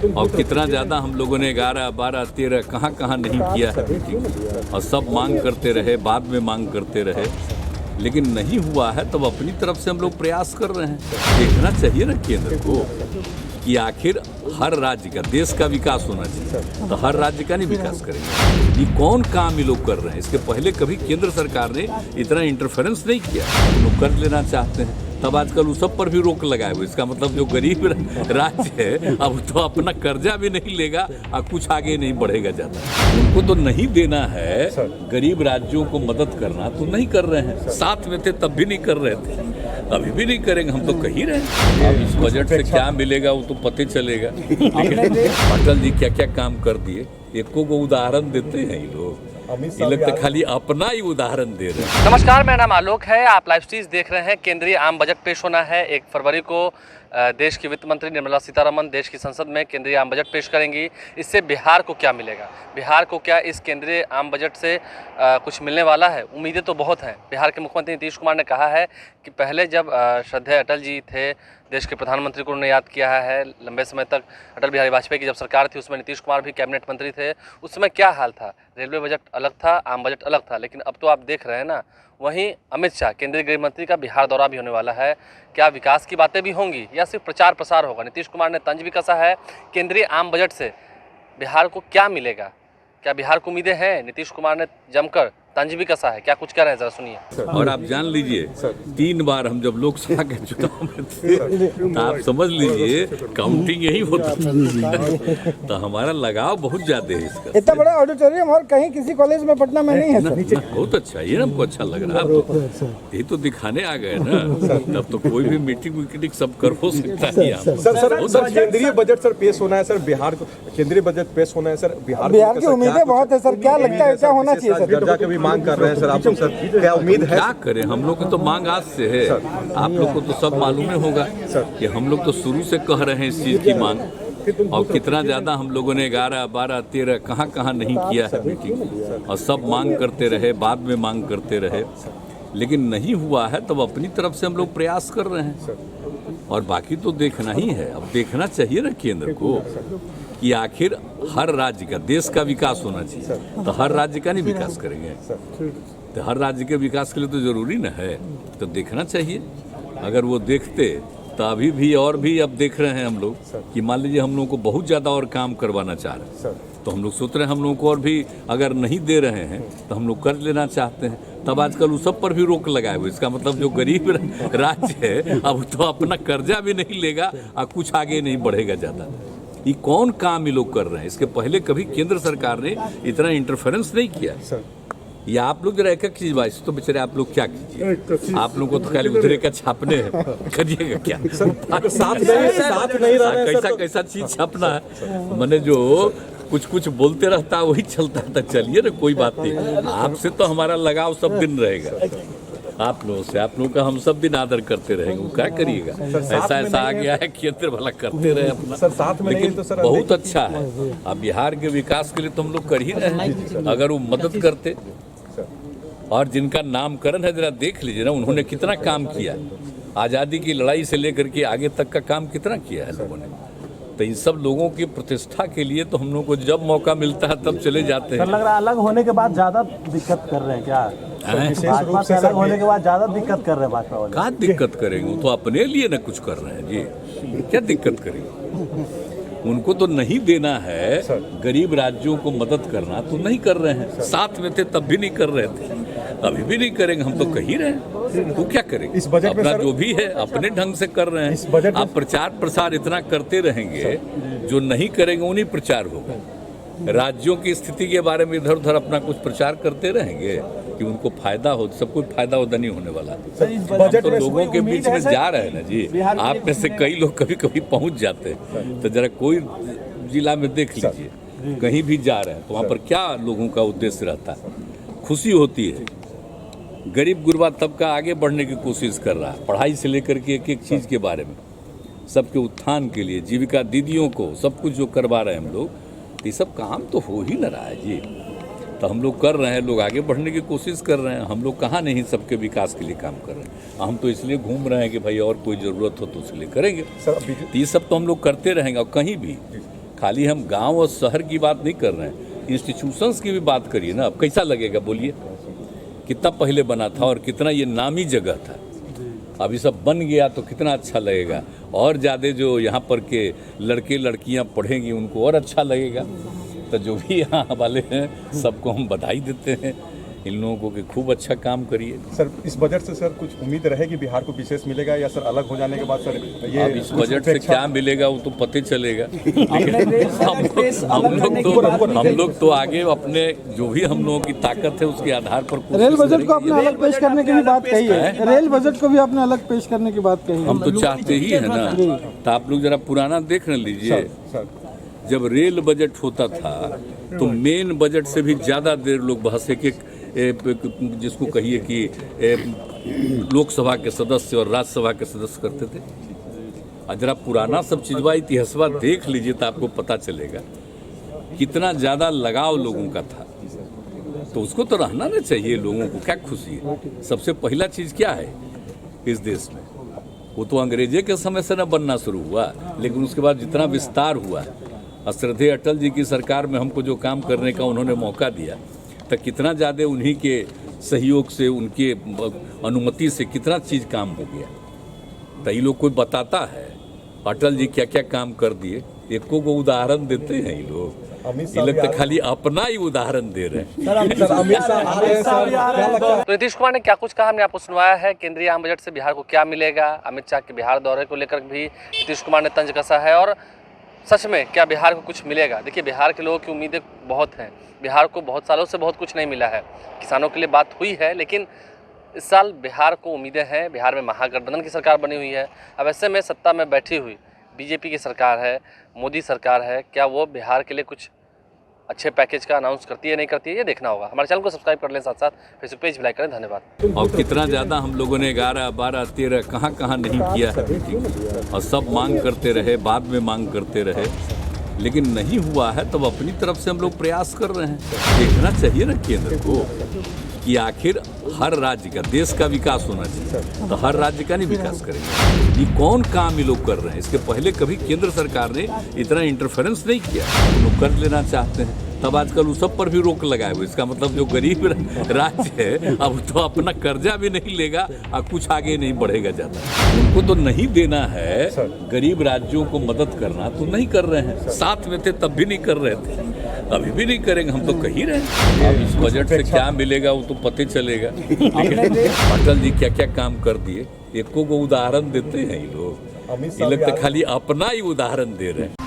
और कितना ज़्यादा हम लोगों ने 11, 12, 13 कहाँ कहाँ नहीं किया है मीटिंग, और सब मांग करते रहे, बाद में मांग करते रहे, लेकिन नहीं हुआ है। तब अपनी तरफ से हम लोग प्रयास कर रहे हैं। देखना चाहिए ना केंद्र को कि आखिर हर राज्य का, देश का विकास होना चाहिए, तो हर राज्य का नहीं विकास करेंगे। ये कौन काम ये लोग कर रहे हैं? इसके पहले कभी केंद्र सरकार ने इतना इंटरफेरेंस नहीं किया। हम लोग कर लेना चाहते हैं, तब आजकल उस सब पर भी रोक लगाए हुए। इसका मतलब जो गरीब राज्य है अब तो अपना कर्जा भी नहीं लेगा और कुछ आगे नहीं बढ़ेगा ज़्यादा। उनको तो नहीं देना है, गरीब राज्यों को मदद करना तो नहीं कर रहे हैं। साथ में थे तब भी नहीं कर रहे थे, अभी भी नहीं करेंगे। हम तो कह ही रहे हैं। अब इस बजट से क्या मिलेगा वो तो पते चलेगा। अटल जी क्या क्या काम कर दिए, एको को उदाहरण देते हैं ये लोग। ये लोग तो खाली अपना ही उदाहरण दे रहे हैं। नमस्कार, मेरा नाम आलोक है। आप लाइव स्ट्रीम देख रहे हैं। केंद्रीय आम बजट पेश होना है 1 फरवरी को। देश की वित्त मंत्री निर्मला सीतारमण देश की संसद में केंद्रीय आम बजट पेश करेंगी। इससे बिहार को क्या मिलेगा, बिहार को क्या इस केंद्रीय आम बजट से कुछ मिलने वाला है? उम्मीदें तो बहुत हैं। बिहार के मुख्यमंत्री नीतीश कुमार ने कहा है कि पहले जब श्रद्धेय अटल जी थे, देश के प्रधानमंत्री को उन्होंने याद किया है। लंबे समय तक अटल बिहारी वाजपेयी की जब सरकार थी उसमें नीतीश कुमार भी कैबिनेट मंत्री थे। उस समय क्या हाल था? रेलवे बजट अलग था, आम बजट अलग था। लेकिन अब तो आप देख रहे हैं ना, वहीं अमित शाह केंद्रीय गृह मंत्री का बिहार दौरा भी होने वाला है। क्या विकास की बातें भी होंगी या सिर्फ प्रचार प्रसार होगा? नीतीश कुमार ने तंज भी कसा है केंद्रीय आम बजट से बिहार को क्या मिलेगा, क्या बिहार को उम्मीदें हैं? नीतीश कुमार ने जमकर तंज भी कसा है। क्या कुछ कह रहे हैं, जरा सुनिए। और आप जान लीजिए, 3 बार हम जब लोकसभा के चुनाव में थे तो आप समझ लीजिए काउंटिंग यही होता था। तो हमारा लगाव बहुत ज्यादा है इसका। इतना बड़ा ऑडिटोरियम और कहीं किसी कॉलेज में पटना में नहीं है सर। बहुत अच्छा, ये हमको अच्छा लग रहा है। तो यही तो दिखाने आ गए ना, तब तो कोई भी मीटिंग विटिंग सब कर हो सकता है। सर केंद्रीय बजट सर पेश होना है सर, बिहार को केंद्रीय बजट पेश होना है सर। बिहार की उम्मीदें बहुत है सर। क्या लगता है क्या होना चाहिए सर? दर्जा के भी मांग कर रहे हैं सर आप लोग, सर क्या उम्मीद है? क्या करें, हम लोग की तो मांग आज से है। आप लोग को तो सब मालूम ही होगा कि हम लोग तो शुरू से कह रहे हैं इस चीज की मांग, और कितना ज्यादा हम लोगों ने 11, 12, 13 कहाँ कहाँ नहीं किया है मीटिंग, और सब मांग करते रहे, बाद में मांग करते रहे, लेकिन नहीं हुआ है। तब अपनी तरफ से हम लोग प्रयास कर रहे हैं, और बाकी तो देखना ही है। अब देखना चाहिए ना केंद्र को कि आखिर हर राज्य का, देश का विकास होना चाहिए, तो हर राज्य का नहीं विकास करेंगे। तो हर राज्य के विकास के लिए तो जरूरी ना है, तो देखना चाहिए। अगर वो देखते तो अभी भी और भी अब देख रहे हैं हम लोग कि मान लीजिए हम लोग को बहुत ज़्यादा और काम करवाना चाह रहे हैं, तो हम लोग सोच रहे हैं हम लोग को और भी अगर नहीं दे रहे हैं तो हम लोग कर लेना चाहते हैं। तब आजकल उस सब पर भी रोक लगाए हुए। इसका मतलब जो गरीब राज्य है अब तो अपना कर्जा भी नहीं लेगा और कुछ आगे नहीं बढ़ेगा ज़्यादा। ये कौन काम ये लोग कर रहे हैं? इसके पहले कभी केंद्र सरकार ने इतना इंटरफेरेंस नहीं किया। या आप लोग जरा एक एक चीज बात, तो बेचारे आप लोग क्या कीजिए, आप लोगों को तो खाली उधरे का छापने हैं, करिएगा क्या? साथ नहीं कैसा कैसा चीज छापना है, मैंने जो कुछ कुछ बोलते रहता है वही चलता है। चलिए ना, कोई बात नहीं। आपसे तो हमारा लगाव सब दिन रहेगा, आप लोगों से, आप लोगों का हम सब दिन आदर करते रहेंगे। वो क्या करिएगा, ऐसा आ गया है केंद्र भला करते रहे अपना। सर साथ में लेकिन तो सर बहुत अच्छा है। अब बिहार के विकास के लिए तो हम लोग कर ही रहे हैं। अगर वो मदद करते, और जिनका नामकरण है जरा देख लीजिए ना, उन्होंने कितना काम किया। आज़ादी की लड़ाई से लेकर के आगे तक का काम कितना किया है लोगों ने। तो इन सब लोगों की प्रतिष्ठा के लिए तो हम लोग को जब मौका मिलता है तब चले जाते हैं। लग रहा है अलग होने के बाद ज्यादा दिक्कत कर रहे हैं क्या? भाजपा से अलग होने के बाद ज्यादा दिक्कत कर रहे हैं भाजपा वाले। क्या दिक्कत करेंगे? वो तो अपने लिए ना कुछ कर रहे हैं जी, क्या दिक्कत करेंगे? उनको तो नहीं देना है, गरीब राज्यों को मदद करना तो नहीं कर रहे हैं। साथ में थे तब भी नहीं कर रहे थे, अभी भी नहीं करेंगे। हम तो कह ही रहे हैं, वो क्या करेंगे? इस बजट अपना जो भी है अपने ढंग से कर रहे हैं। आप प्रचार प्रसार इतना करते रहेंगे, जो नहीं करेंगे उन्हीं प्रचार होगा। राज्यों की स्थिति के बारे में इधर उधर अपना कुछ प्रचार करते रहेंगे कि उनको फायदा हो, सब कुछ फायदा होता नहीं होने वाला। तो लोगों के बीच में जा रहे हैं ना जी। आप में से कई लोग कभी कभी पहुंच जाते हैं, तो जरा कोई जिला में देख लीजिए, कहीं भी जा रहे हैं तो वहाँ पर क्या लोगों का उद्देश्य रहता है? खुशी होती है, गरीब गुरबा तबका आगे बढ़ने की कोशिश कर रहा है, पढ़ाई से लेकर के एक एक चीज़ के बारे में, सबके उत्थान के लिए, जीविका दीदियों को सब कुछ जो करवा रहे हैं हम लोग, ये सब काम तो हो ही न रहा है जी। तो हम लोग कर रहे हैं, लोग आगे बढ़ने की कोशिश कर रहे हैं। हम लोग कहाँ नहीं सबके विकास के लिए काम कर रहे हैं। हम तो इसलिए घूम रहे हैं कि भाई और कोई ज़रूरत हो तो उसके लिए करेंगे। तो ये सब तो हम लोग करते रहेंगे। और कहीं भी खाली हम गांव और शहर की बात नहीं कर रहे हैं, इंस्टीट्यूशंस की भी बात करिए ना। अब कैसा लगेगा बोलिए, कितना पहले बना था और कितना ये नामी जगह था, अभी सब बन गया तो कितना अच्छा लगेगा। और ज़्यादा जो यहाँ पर के लड़के लड़कियाँ पढ़ेंगी उनको और अच्छा लगेगा। तो जो भी यहाँ वाले हैं सबको हम बधाई देते हैं, इन लोगों को कि खूब अच्छा काम करिए। सर इस बजट से सर कुछ उम्मीद रहेगी बिहार को विशेष मिलेगा, या सर अलग हो जाने के बाद सर ये अब इस बजट से क्या मिलेगा वो तो पता चलेगा। हम लोग तो आगे अपने जो भी हम लोगों की ताकत है उसके आधार पर रेल बजट को आपने अलग पेश करने की भी बात कही है, रेल बजट को भी आपने अलग पेश करने की बात कही है। हम तो चाहते ही है ना। तो आप लोग जरा पुराना देख न लीजिए, जब रेल बजट होता था तो मेन बजट से भी ज़्यादा देर लोग बहस जिसको कहिए कि लोकसभा के सदस्य और राज्यसभा के सदस्य करते थे। और जरा पुराना सब चीज़वा इतिहासवा देख लीजिए तो आपको पता चलेगा कितना ज़्यादा लगाव लोगों का था। तो उसको तो रहना ना चाहिए, लोगों को क्या खुशी है। सबसे पहला चीज़ क्या है इस देश में, वो तो अंग्रेजे के समय से न बनना शुरू हुआ, लेकिन उसके बाद जितना विस्तार हुआ, श्रद्धेय अटल जी की सरकार में हमको जो काम करने का उन्होंने मौका दिया, तो कितना ज़्यादा उन्हीं के सहयोग से, उनके अनुमति से कितना चीज़ काम हो गया। तो ये लोग कोई बताता है अटल जी क्या क्या काम कर दिए, एको को उदाहरण देते हैं ये लोग। ये लोग तो खाली अपना ही उदाहरण दे रहे हैं। तो नीतीश कुमार ने क्या कुछ कहा हमने आपको सुनवाया है। केंद्रीय आम बजट से बिहार को क्या मिलेगा, अमित शाह के बिहार दौरे को लेकर भी नीतीश कुमार ने तंज कसा है, और सच में क्या बिहार को कुछ मिलेगा। देखिए, बिहार के लोगों की उम्मीदें बहुत हैं, बिहार को बहुत सालों से बहुत कुछ नहीं मिला है। किसानों के लिए बात हुई है, लेकिन इस साल बिहार को उम्मीदें हैं। बिहार में महागठबंधन की सरकार बनी हुई है। अब ऐसे में सत्ता में बैठी हुई बीजेपी की सरकार है, मोदी सरकार है, क्या वो बिहार के लिए कुछ अच्छे पैकेज का अनाउंस करती है नहीं करती है, ये देखना होगा। हमारे चैनल को सब्सक्राइब कर लें, साथ साथ फेसबुक पेज भी लाइक करें। धन्यवाद। और कितना ज़्यादा हम लोगों ने 11, 12, 13 कहाँ नहीं किया है, और सब मांग करते रहे, बाद में मांग करते रहे, लेकिन नहीं हुआ है। तब अपनी तरफ से हम लोग प्रयास कर रहे हैं। देखना चाहिए ना केंद्र को कि आखिर हर राज्य का, देश का विकास होना चाहिए, तो हर राज्य का नहीं विकास करेंगे। ये कौन काम ये लोग कर रहे हैं, इसके पहले कभी केंद्र सरकार ने इतना इंटरफेरेंस नहीं किया। लोग कर लेना चाहते हैं, तब आजकल उस सब पर भी रोक लगाए हुए। इसका मतलब जो गरीब राज्य है अब तो अपना कर्जा भी नहीं लेगा और कुछ आगे नहीं बढ़ेगा ज़्यादा। उनको तो नहीं देना है, गरीब राज्यों को मदद करना तो नहीं कर रहे हैं। साथ में थे तब भी नहीं कर रहे थे, अभी भी नहीं करेंगे, हम तो कह ही रहे हैं। अब इस बजट से क्या मिलेगा वो तो पता चलेगा। अटल जी क्या क्या काम कर दिए, एको को उदाहरण देते हैं ये लोग। ये लोग तो खाली अपना ही उदाहरण दे रहे हैं।